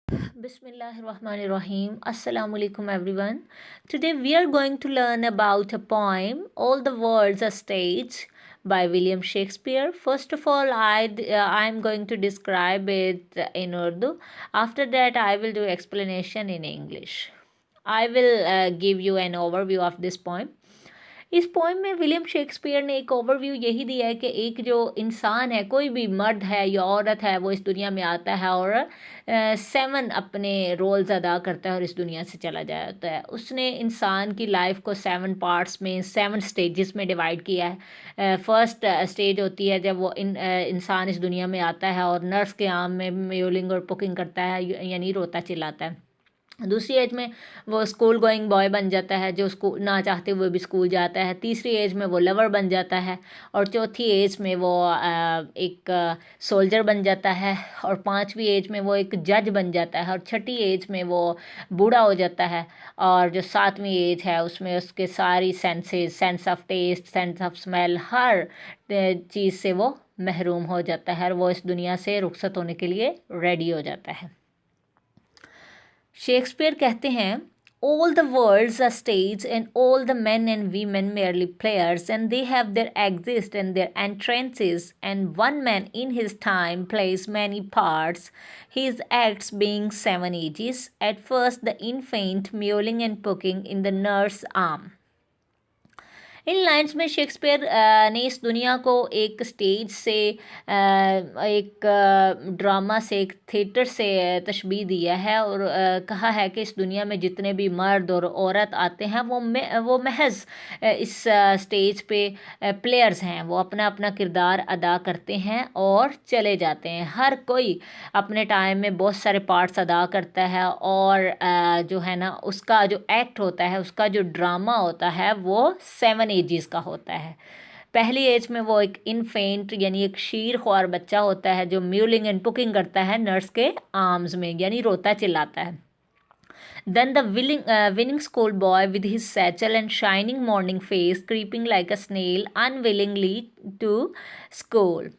Bismillahirrahmanirrahim. Assalamu alaikum everyone. Today we are going to learn about a poem, All the World's a Stage by William Shakespeare. First of all, I'm going to describe it in Urdu. After that, I will do explanation in English. I will give you an overview of this poem. इस poem में William Shakespeare ने एक overview यही दिया है कि एक जो इंसान है, कोई भी मर्द है या औरत है, वो इस दुनिया में आता है और 7 अपने रोल्स अदा करता है और इस दुनिया से चला जाता है। उसने इंसान की लाइफ को 7 पार्ट्स में 7 स्टेजेस में डिवाइड किया है। फर्स्ट स्टेज होती है जब वो इंसान इस दुनिया में आता है और नर्स के आम में म्यूलिंग और पुकिंग करता है, यानी रोता चिल्लाता है। दूसरी एज में वो स्कूल गोइंग बॉय बन जाता है, जो स्कूल ना चाहते हुए भी स्कूल जाता है। तीसरी एज में वो लवर बन जाता है और चौथी एज में वो एक सोल्जर बन जाता है और पांचवी एज में वो एक जज बन जाता है और छठी एज में वो बूढ़ा हो जाता है और जो सातवीं एज है उसमें उसके सारी senses, sense of taste, sense of smell, हर चीज़ से वो महरूम हो जाता है और वो इस दुनिया से रुखसत होने के लिए रेडी हो जाता है। शेक्सपियर कहते हैं, all the world's a stage and all the men and women merely players, and they have their exist and their entrances, and one man in his time plays many parts, his acts being 7 ages. At first the infant mewling and poking in the nurse's arm. In lines में Shakespeare ने इस दुनिया को एक stage से, एक drama से, एक थिएटर से तशबीह दिया है और कहा है कि इस दुनिया में जितने भी मर्द और औरत आते हैं वो महज इस स्टेज पे प्लेयर्स हैं। वो अपना अपना किरदार अदा करते हैं और चले जाते हैं। हर कोई अपने टाइम में बहुत सारे पार्ट्स अदा करता है और जो है ना, उसका जो एक्ट होता है, उसका जो ड्रामा होता है वो 7 एजेस का होता है। पहली एज में वो एक इन्फेंट यानी एक शीर ख्वार बच्चा होता है जो म्यूलिंग एंड पुकिंग करता है नर्स के आर्म्स में, यानी रोता चिल्लाता है। Then the winning schoolboy with his satchel and shining morning face creeping like a snail unwillingly to school.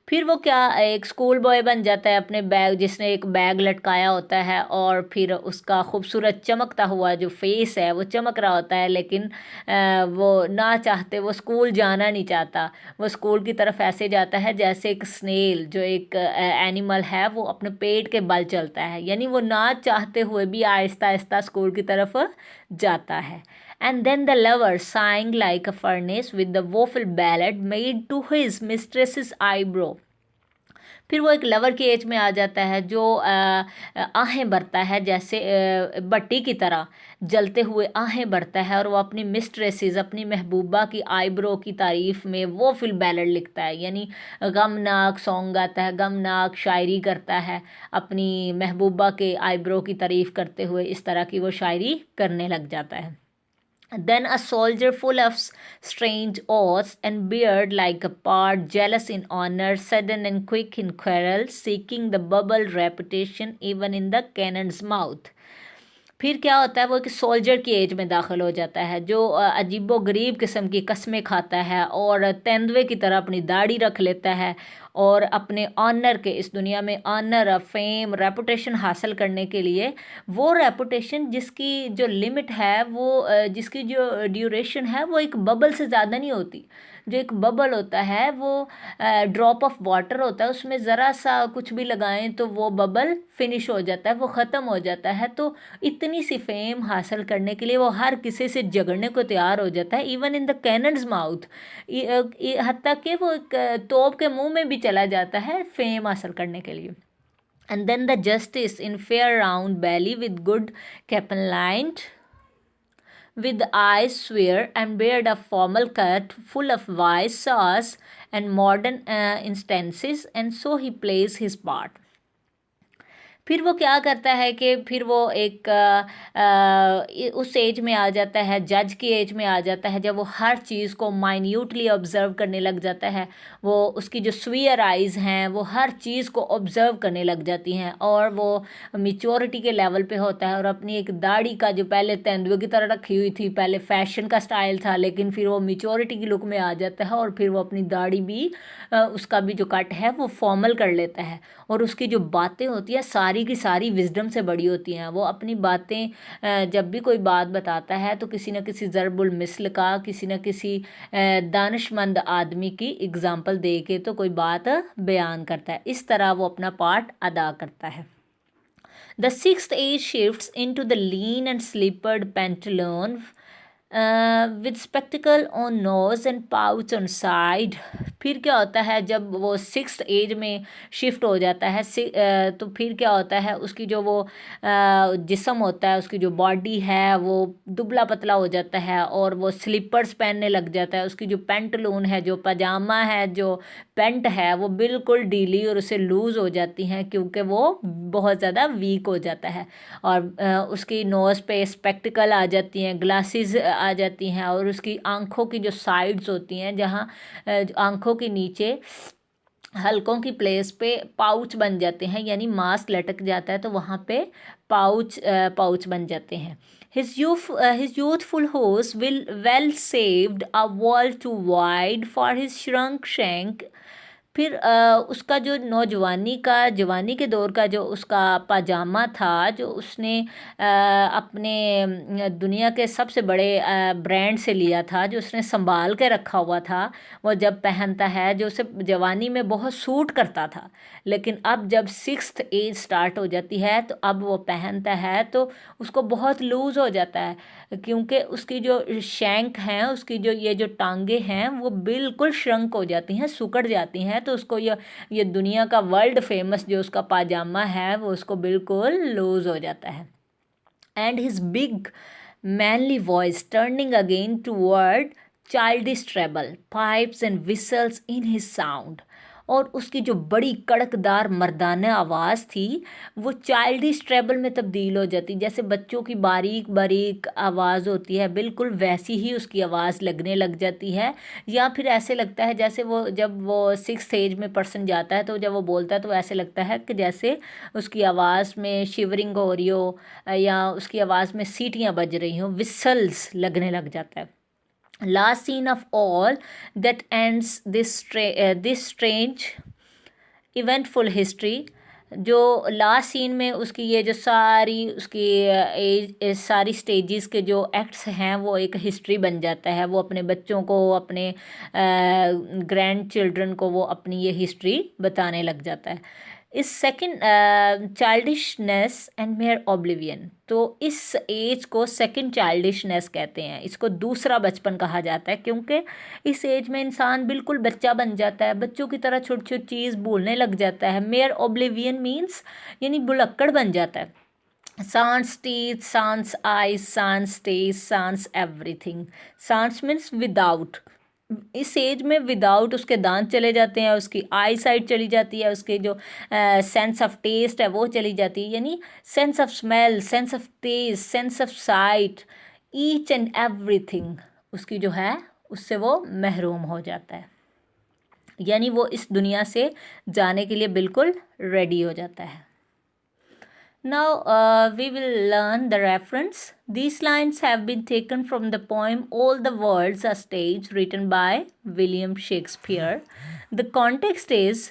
फिर वो क्या, एक स्कूल बॉय बन जाता है अपने बैग, जिसने एक बैग लटकाया होता है और फिर उसका खूबसूरत चमकता हुआ जो फेस है वो चमक रहा होता है, लेकिन वो ना चाहते वो स्कूल जाना नहीं चाहता। वो स्कूल की तरफ ऐसे जाता है जैसे एक स्नेल, जो एक एनिमल है, वो अपने पेट के बल चलता है, यानी वो ना चाहते हुए भी आहिस्ता आहिस्ता स्कूल की तरफ जाता है। And then the lover, sighing like a furnace with the woeful ballad made to his mistress's eyebrow. फिर वो एक लवर की एज में आ जाता है जो आहें भरता है, जैसे भट्टी की तरह जलते हुए आहें भरता है और वो अपनी मिस्ट्रेसेस, अपनी महबूबा की आईब्रो की तारीफ़ में वो फिल बैलड लिखता है, यानी गमनाक सॉन्ग गाता है, गमनाक शायरी करता है, अपनी महबूबा के आईब्रो की तारीफ़ करते हुए इस तरह की वो शायरी करने लग जाता है। Then a soldier full of strange oaths and beard like a pard, jealous in honor, sudden and quick in quarrel, seeking the bubble reputation even in the cannon's mouth. फिर क्या होता है, वो एक सोल्जर की एज में दाखिल हो जाता है जो अजीबो गरीब किस्म की कस्में खाता है और तेंदुए की तरह अपनी दाढ़ी रख लेता है और अपने ऑनर के, इस दुनिया में ऑनर, फेम, रेपुटेशन हासिल करने के लिए, वो रेपुटेशन जिसकी जो लिमिट है, वो जिसकी जो ड्यूरेशन है वो एक बबल से ज़्यादा नहीं होती। जो एक बबल होता है वो ड्रॉप ऑफ वाटर होता है, उसमें ज़रा सा कुछ भी लगाएं तो वो बबल फिनिश हो जाता है, वो ख़त्म हो जाता है। तो इतनी सी फेम हासिल करने के लिए वो हर किसी से झगड़ने को तैयार हो जाता है, even in the cannons mouth, हत्ता कि वो एक तोप के मुंह में भी चला जाता है फेम हासिल करने के लिए। And then the justice in fair round belly with good capellined, with eyes square and beard of formal cut, full of wise sauce and modern instances, and so he plays his part. फिर वो क्या करता है कि फिर वो एक उस एज में आ जाता है, जज की एज में आ जाता है, जब वो हर चीज़ को माइन्यूटली ऑब्ज़र्व करने लग जाता है। वो उसकी जो स्वीयर आइज़ हैं वो हर चीज़ को ऑब्ज़र्व करने लग जाती हैं और वो मेच्योरिटी के लेवल पे होता है और अपनी एक दाढ़ी का, जो पहले तेंदुए की तरह रखी हुई थी, पहले फैशन का स्टाइल था, लेकिन फिर वो मेच्योरिटी की लुक में आ जाता है और फिर वो अपनी दाढ़ी भी, उसका भी जो कट है वो फॉर्मल कर लेता है और उसकी जो बातें होती हैं सारी सारी की सारी विजडम से बड़ी होती हैं। वो अपनी बातें जब भी कोई बात बताता है तो किसी न किसी ज़रबुल मिसल का, किसी न किसी दानिशमंद आदमी की एग्ज़ाम्पल दे के तो कोई बात बयान करता है। इस तरह वो अपना पार्ट अदा करता है। The sixth age shifts into the lean and slippered pantaloon with spectacle on nose and pouch on side। फिर क्या होता है जब वो सिक्स्थ एज में शिफ्ट हो जाता है तो फिर क्या होता है, उसकी जो वो जिस्म होता है, उसकी जो बॉडी है वो दुबला पतला हो जाता है और वो स्लीपर्स पहनने लग जाता है। उसकी जो पेंटलून है, जो पजामा है, जो पेंट है, वो बिल्कुल ढीली और उसे लूज़ हो जाती हैं क्योंकि वो बहुत ज़्यादा वीक हो जाता है। और उसकी नोज़ पे स्पेक्टिकल आ जाती हैं, ग्लासेस आ जाती हैं, और उसकी आंखों की जो साइड्स होती हैं, जहाँ आंखों के नीचे हलकों की प्लेस पे पाउच बन जाते हैं, यानी मास्क लटक जाता है तो वहाँ पे पाउच बन जाते हैं। His youthful horse will well saved a world too wide for his shrunk shank। फिर उसका जो जवानी के दौर का जो उसका पाजामा था, जो उसने अपने दुनिया के सबसे बड़े ब्रांड से लिया था, जो उसने संभाल के रखा हुआ था, वो जब पहनता है, जो उसे जवानी में बहुत सूट करता था, लेकिन अब जब सिक्स्थ एज स्टार्ट हो जाती है तो अब वो पहनता है तो उसको बहुत लूज़ हो जाता है, क्योंकि उसकी जो शैंक हैं, उसकी जो टांगे हैं, वो बिल्कुल श्रंक हो जाती हैं, सिकुड़ जाती हैं। तो उसको ये दुनिया का वर्ल्ड फेमस जो उसका पाजामा है वो उसको बिल्कुल लूज हो जाता है। And his big manly voice turning again toward childish treble pipes and whistles in his sound. और उसकी जो बड़ी कड़कदार मर्दाना आवाज़ थी वो चाइल्डिश ट्रेबल में तब्दील हो जाती, जैसे बच्चों की बारीक बारीक आवाज़ होती है, बिल्कुल वैसी ही उसकी आवाज़ लगने लग जाती है। या फिर ऐसे लगता है जैसे वो जब वो सिक्स एज में पर्सन जाता है तो जब वो बोलता है तो ऐसे लगता है कि जैसे उसकी आवाज़ में शिवरिंग हो रही हो या उसकी आवाज़ में सीटियाँ बज रही हों, विसल्स लगने लग जाता है। Last scene of all that ends this strange eventful history। जो लास्ट सीन में उसकी ये जो सारी उसकी एज सारी स्टेजेस के जो एक्ट्स हैं वो एक हिस्ट्री बन जाता है। वो अपने बच्चों को, अपने ग्रैंड चिल्ड्रन को वो अपनी ये हिस्ट्री बताने लग जाता है। इस second childishness and mayor oblivion, तो इस एज को सेकंड चाइल्डिशनेस कहते हैं। इसको दूसरा बचपन कहा जाता है क्योंकि इस एज में इंसान बिल्कुल बच्चा बन जाता है, बच्चों की तरह छोटी छोटी चीज़ भूलने लग जाता है। मेयर ऑब्लिवियन मीन्स यानी भुलक्कड़ बन जाता है। sans teeth, sans eyes, sans taste, sans everything। sans means without. इस एज में विदाउट उसके दांत चले जाते हैं, उसकी आई साइट चली जाती है, उसके जो सेंस ऑफ टेस्ट है वो चली जाती है, यानी sense of smell, sense of taste, sense of sight, each and everything उसकी जो है उससे वो महरूम हो जाता है, यानी वो इस दुनिया से जाने के लिए बिल्कुल रेडी हो जाता है। Now we will learn the reference. These lines have been taken from the poem All the World's a Stage, written by William Shakespeare. The context is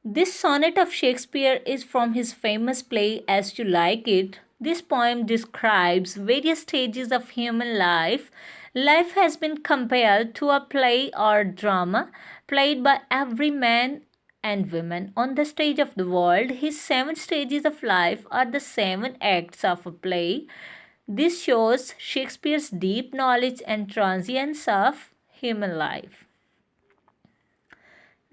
this sonnet of Shakespeare is from his famous play As You Like It. This poem describes various stages of human life. Life has been compared to a play or drama played by every man and women on the stage of the world. His 7 stages of life are the 7 acts of a play. This shows Shakespeare's deep knowledge and transience of human life.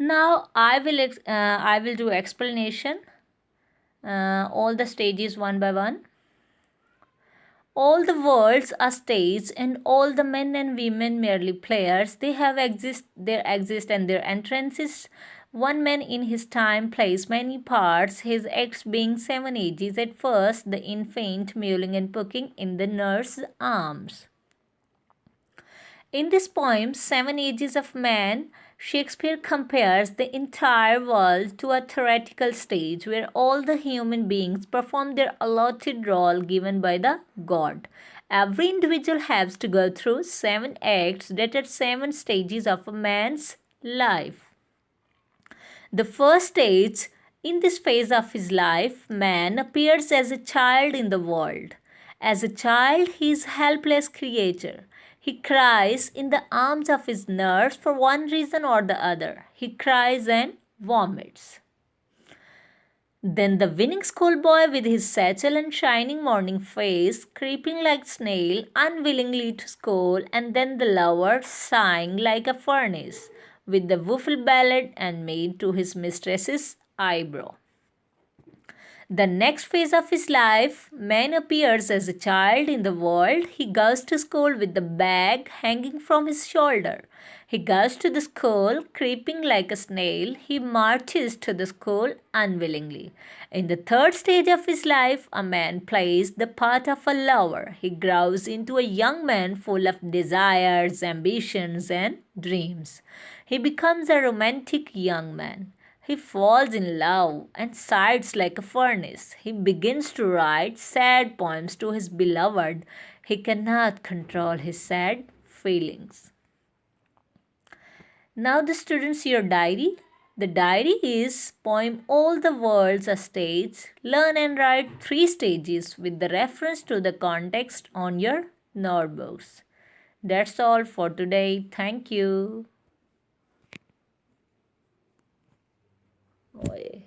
Now I will do explanation all the stages one by one. All the worlds are stage and all the men and women merely players. They exist and their entrances. One man in his time plays many parts, his acts being 7 ages. At first, the infant mewling and pucking in the nurse's arms. In this poem, 7 Ages of Man, Shakespeare compares the entire world to a theatrical stage where all the human beings perform their allotted role given by the god. Every individual has to go through 7 acts that are 7 stages of a man's life. The first stage In this phase of his life, man appears as a child in the world. As a child, he is a helpless creature. He cries in the arms of his nurse for one reason or the other. He cries and vomits. Then the winning schoolboy with his satchel and shining morning face, creeping like snail, unwillingly to school, and then the lover, sighing like a furnace, with the woeful ballad and maid to his mistress's eyebrow. The next phase of his life, man appears as a child in the world. He goes to school with the bag hanging from his shoulder. He goes to the school creeping like a snail. He marches to the school unwillingly. In the third stage of his life, a man plays the part of a lover. He grows into a young man full of desires, ambitions, and dreams. He becomes a romantic young man. He falls in love and sighs like a furnace. He begins to write sad poems to his beloved. He cannot control his sad feelings. Now, the students, your diary. The diary is poem All the World's a Stage. Learn and write 3 stages with the reference to the context on your notebooks. That's all for today. Thank you.